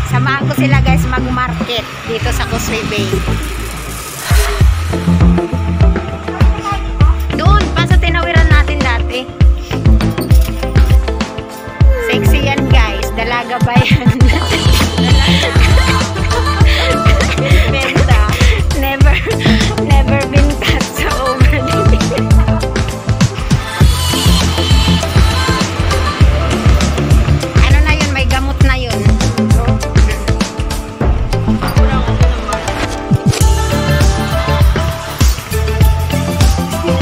Samahan ko sila guys mag-market dito sa Causeway Bay. Doon, pa sa tinawiran natin dati. Sexy yan guys, dalaga ba yan? Never been touched sa overly. Ano na yun, may gamot na yun.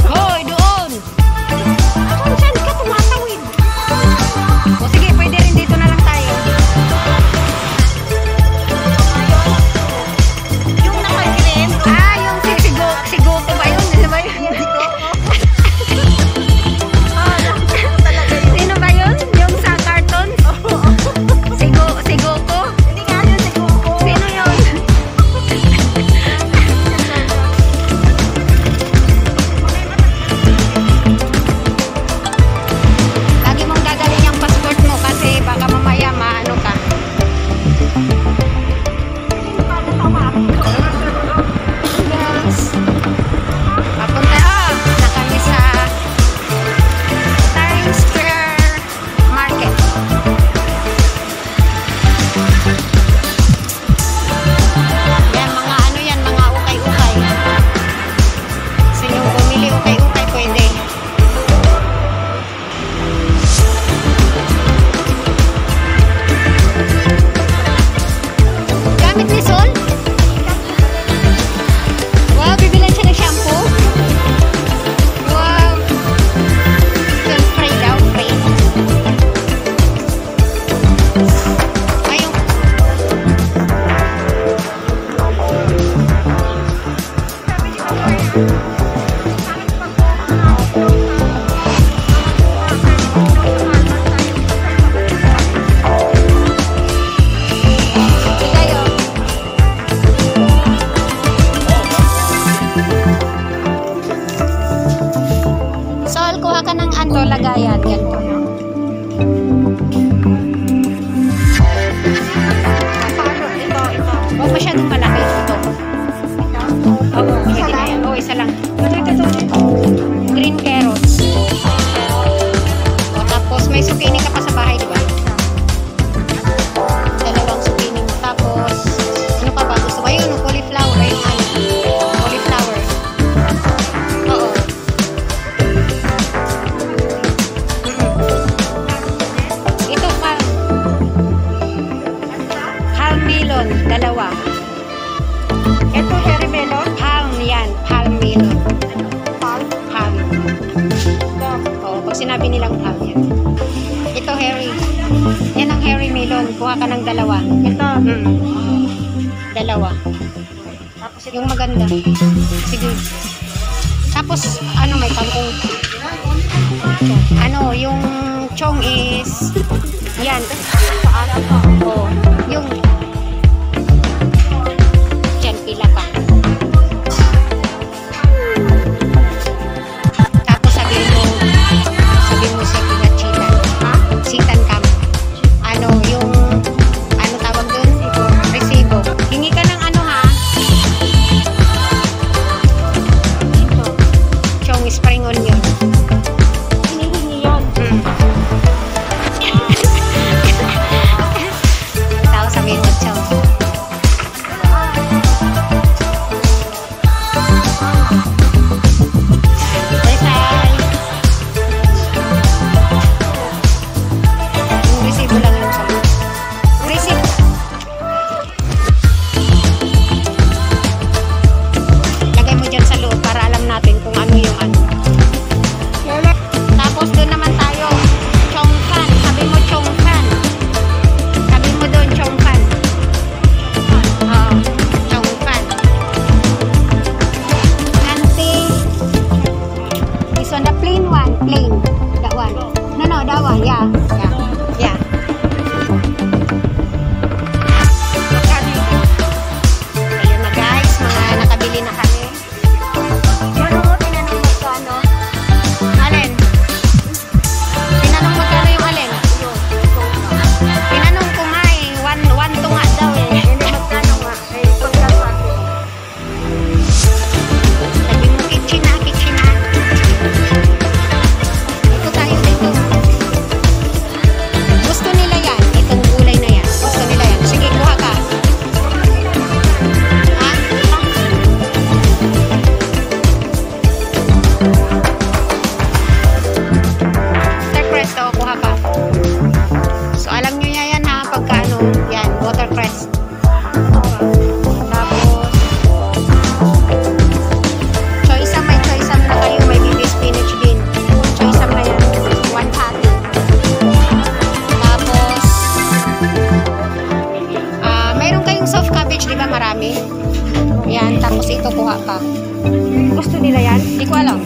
Hoy, doon! Saan ka tumatawid? O sige, pwede rin dito na lang tayo. Yung naka-green? Yung si Goku ba yun? Ano ba yun? Sino ba yun? Yung sa cartoon? Si Goku? Hindi nga yun si Goku. Sino yun? Lagi mong dadalhin yung passport mo kasi baka mamaya maano ka. Yes. Papunta na kami sa Times Square Market. Yan, mga ano yan, mga ukay-ukay. Gusto nyo bumili ukay-ukay, pwede. Gamit ni Sol? Wow, bibilan siya ng shampoo. Wow. Yung spray daw, spray. Ayun. Kayo. Sol, kuha ka ng anto, lagayan. Ganito. Huwag masyadong malaki ito. Oo, pwede na yan. Oo, isa lang. Green carrots. O, tapos may zucchini ka pa sa bahay, di ba? Dalawang zucchini mo. Tapos, ano pa ba? Gusto ko yun, cauliflower. Yung ano? Cauliflower. Oo. Ito pa. Palm melon, dalawa. Ito, cherry melon? Palm yan, palm melon. Palm? Palm. Oo, pag sinabi nilang palm yan. Ito, hairy. Yan ang hairy melon. Kuha ka ng dalawa. Ito? Dalawa. Tapos yung maganda. Sige. Tapos, ano, may kangkong. Ano, yung chong is yan. Oh, yung dyan, pila pa. Tapos sabi mo sa chitan. Ha? Chitan kam. Ano, yung ano tawag dun? Resibo. Hingi ka ng ano ha? Chong spring onion. Hinihingi yun. ano, yan, watercress. Tapos, choy-sam, may choy-sam na kayo, may baby spinach din. Choy-sam na yan, 1 patty. Tapos, mayroon kayong soft cabbage, di ba marami? Yan, tapos ito kuha pa. Gusto nila yan? Hindi ko alam.